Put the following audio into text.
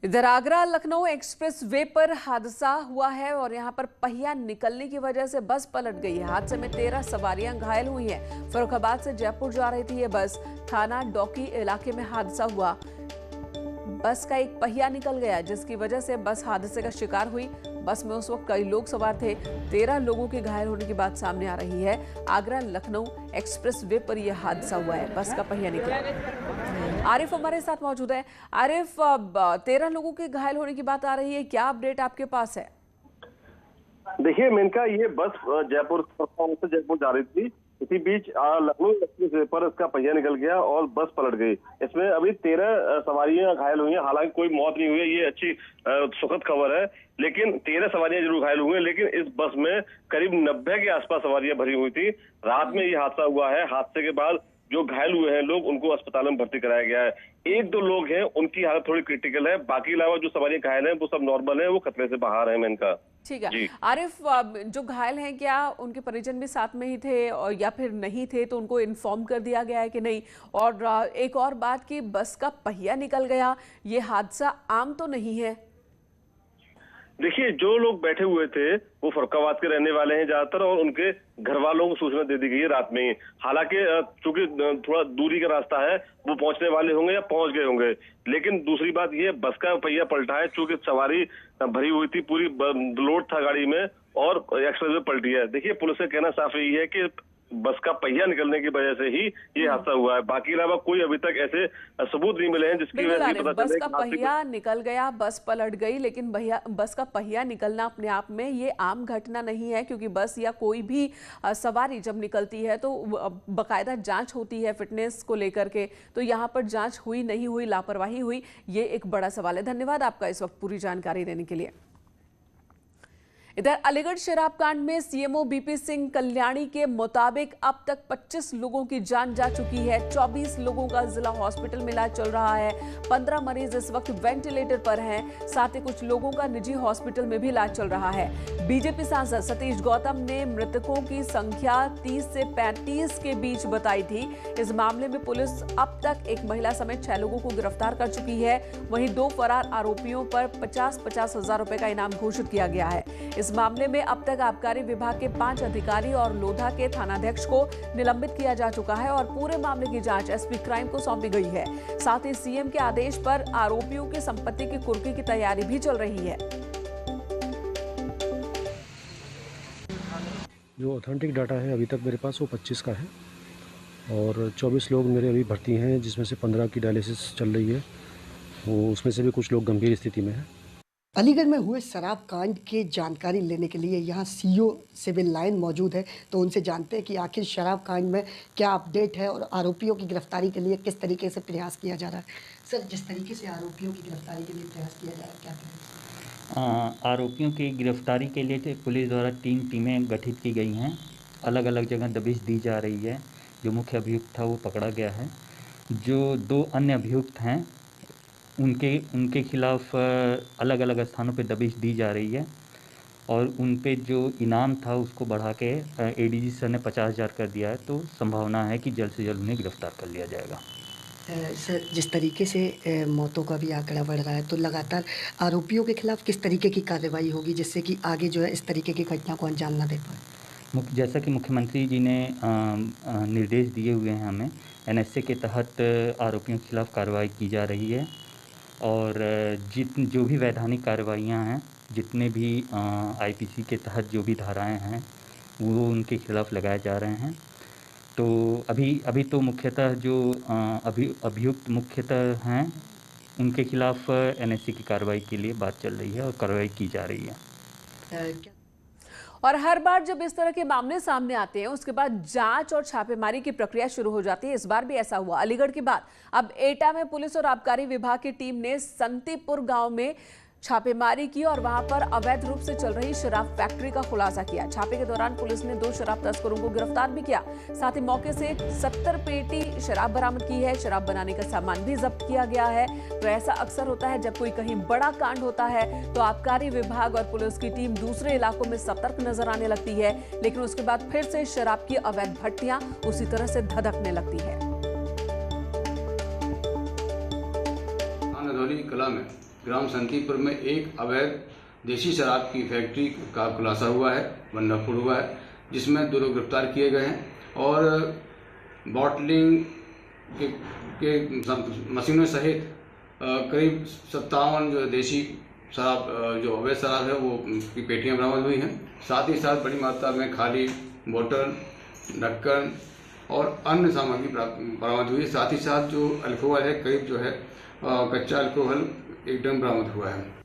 इधर Agra Lucknow express way पर हादसा हुआ है और यहां पर पहिया निकलने की वजह से बस पलट गई है। हादसे में 13 सवारियां घायल हुई हैं। फर्रुखाबाद से जयपुर जा रही थी ये बस। थाना डौकी इलाके में हादसा हुआ। बस का एक पहिया निकल गया जिसकी वजह से बस हादसे का शिकार हुई। बस में उस वक्त कई लोग सवार थे। 13 लोगों के घायल होने की बात सामने आ रही है। आगरा लखनऊ एक्सप्रेस वे पर यह हादसा हुआ है। बस का पहिया निकला। आरिफ हमारे साथ मौजूद है। आरिफ, 13 लोगों के घायल होने की बात आ रही है, क्या अपडेट आपके पास है? देखिए मेनका, ये बस जयपुर से जयपुर जा रही थी। इसी बीच लखनऊ एक्सप्रेस वे पर इसका पहिया निकल गया और बस पलट गई। इसमें अभी 13 सवारियां घायल हुई हैं। हालांकि कोई मौत नहीं हुई है, ये अच्छी सुखद खबर है। लेकिन 13 सवारियां जरूर घायल हुई हैं। लेकिन इस बस में करीब 90 के आसपास सवारियां भरी हुई थी। रात में ये हादसा हुआ है। हादसे के बाद जो घायल हुए हैं लोग, उनको अस्पताल में भर्ती कराया गया है। 1-2 लोग हैं, उनकी हालत थोड़ी क्रिटिकल है। बाकी अलावा जो सवारियां घायल हैं वो सब नॉर्मल है, वो खतरे से बाहर है। इनका ठीक है आरिफ, जो घायल हैं क्या उनके परिजन भी साथ में ही थे और या फिर नहीं थे, तो उनको इन्फॉर्म कर दिया गया है कि नहीं? और एक और बात कि बस का पहिया निकल गया, ये हादसा आम तो नहीं है? देखिए, जो लोग बैठे हुए थे वो फर्रुखाबाद के रहने वाले हैं ज्यादातर, और उनके घर वालों को सूचना दे दी गई है रात में ही। हालांकि चूंकि थोड़ा दूरी का रास्ता है, वो पहुंचने वाले होंगे या पहुंच गए होंगे। लेकिन दूसरी बात ये, बस का पहिया पलटा है। चूंकि सवारी भरी हुई थी, पूरी लोड था गाड़ी में, और एक्सप्रेस वे पलटी है। देखिए, पुलिस का कहना साफ यही है कि बस का पहिया निकलने की वजह से ही ये हादसा हुआ है। बाकी अलावा कोई अभी तक ऐसे सबूत नहीं मिले हैं जिसकी वजह से पता बस चले का पहिया निकल गया, बस पलट गई। लेकिन बस का पहिया निकलना अपने आप में ये आम घटना नहीं है, क्योंकि बस या कोई भी सवारी जब निकलती है तो बकायदा जांच होती है फिटनेस को लेकर के। तो यहाँ पर जांच हुई नहीं हुई, लापरवाही हुई, ये एक बड़ा सवाल है। धन्यवाद आपका इस वक्त पूरी जानकारी देने के लिए। इधर अलीगढ़ शराब कांड में सीएमओ बीपी सिंह कल्याणी के मुताबिक अब तक 25 लोगों की जान जा चुकी है। 24 लोगों का जिला हॉस्पिटल में इलाज चल रहा है। 15 मरीज इस वक्त वेंटिलेटर पर हैं। साथ ही कुछ लोगों का निजी हॉस्पिटल में भी इलाज चल रहा है। बीजेपी सांसद सतीश गौतम ने मृतकों की संख्या 30 से 35 के बीच बताई थी। इस मामले में पुलिस अब तक एक महिला समेत 6 लोगों को गिरफ्तार कर चुकी है। वहीं 2 फरार आरोपियों पर 50-50 हजार रुपए का इनाम घोषित किया गया है। इस मामले में अब तक आबकारी विभाग के 5 अधिकारी और लोधा के थानाध्यक्ष को निलंबित किया जा चुका है और पूरे मामले की जांच एसपी क्राइम को सौंपी गई है। साथ ही सीएम के आदेश पर आरोपियों की संपत्ति की कुर्की की तैयारी भी चल रही है। जो ऑथेंटिक डाटा है अभी तक मेरे पास वो 25 का है और 24 लोग मेरे अभी भर्ती हैं, जिसमें से 15 की डायलिसिस चल रही है। वो उसमें से भी कुछ लोग गंभीर स्थिति में हैं। अलीगढ़ में हुए शराब कांड की जानकारी लेने के लिए यहाँ सीओ सिविल लाइन मौजूद है, तो उनसे जानते हैं कि आखिर शराब कांड में क्या अपडेट है और आरोपियों की गिरफ्तारी के लिए किस तरीके से प्रयास किया जा रहा है। सर, जिस तरीके से आरोपियों की गिरफ्तारी के लिए प्रयास किया जा रहा है, क्या करें? आरोपियों की गिरफ्तारी के लिए पुलिस द्वारा 3 टीमें गठित की गई हैं। अलग अलग जगह दबिश दी जा रही है। जो मुख्य अभियुक्त था वो पकड़ा गया है। जो 2 अन्य अभियुक्त हैं उनके खिलाफ अलग अलग स्थानों पे दबिश दी जा रही है और उन पे जो इनाम था उसको बढ़ा के एडीजी सर ने 50,000 कर दिया है। तो संभावना है कि जल्द से जल्द उन्हें गिरफ्तार कर लिया जाएगा। सर, जिस तरीके से मौतों का भी आंकड़ा बढ़ रहा है, तो लगातार आरोपियों के खिलाफ किस तरीके की कार्रवाई होगी जिससे कि आगे जो है इस तरीके की घटना को अंजाम ना दे पाए? जैसा कि मुख्यमंत्री जी ने निर्देश दिए हुए हैं हमें, एनएसए के तहत आरोपियों के खिलाफ कार्रवाई की जा रही है और जो भी वैधानिक कार्रवाइयाँ हैं, जितने भी आईपीसी के तहत जो भी धाराएं हैं वो उनके खिलाफ लगाए जा रहे हैं। तो अभी तो मुख्यतः जो अभियुक्त मुख्यतः हैं उनके खिलाफ एनएसए की कार्रवाई के लिए बात चल रही है और कार्रवाई की जा रही है। और हर बार जब इस तरह के मामले सामने आते हैं उसके बाद जांच और छापेमारी की प्रक्रिया शुरू हो जाती है। इस बार भी ऐसा हुआ। अलीगढ़ के बाद अब एटा में पुलिस और आबकारी विभाग की टीम ने संतीपुर गांव में छापेमारी की और वहां पर अवैध रूप से चल रही शराब फैक्ट्री का खुलासा किया। छापे के दौरान पुलिस ने 2 शराब तस्करों को गिरफ्तार भी किया। साथ ही मौके से 70 पेटी शराब बरामद की है। शराब बनाने का सामान भी जब्त किया गया है। तो ऐसा अक्सर होता है जब कोई कहीं बड़ा कांड होता है तो आबकारी विभाग और पुलिस की टीम दूसरे इलाकों में सतर्क नजर आने लगती है, लेकिन उसके बाद फिर से शराब की अवैध भट्टियां उसी तरह से धधकने लगती है। कला में ग्राम संतीपुर में एक अवैध देसी शराब की फैक्ट्री का खुलासा हुआ है, भंडाफोड़ हुआ है, जिसमें 2 लोग गिरफ्तार किए गए हैं और बॉटलिंग के मशीनों सहित करीब 57 जो देसी शराब जो अवैध शराब है वो की पेटियां बरामद हुई हैं। साथ ही साथ बड़ी मात्रा में खाली बोतल, ढक्कन और अन्य सामग्री बरामद हुई है। साथ ही साथ जो अल्कोहल है, करीब जो है कच्चा अल्कोहल 1 ड्रम बरामद हुआ है।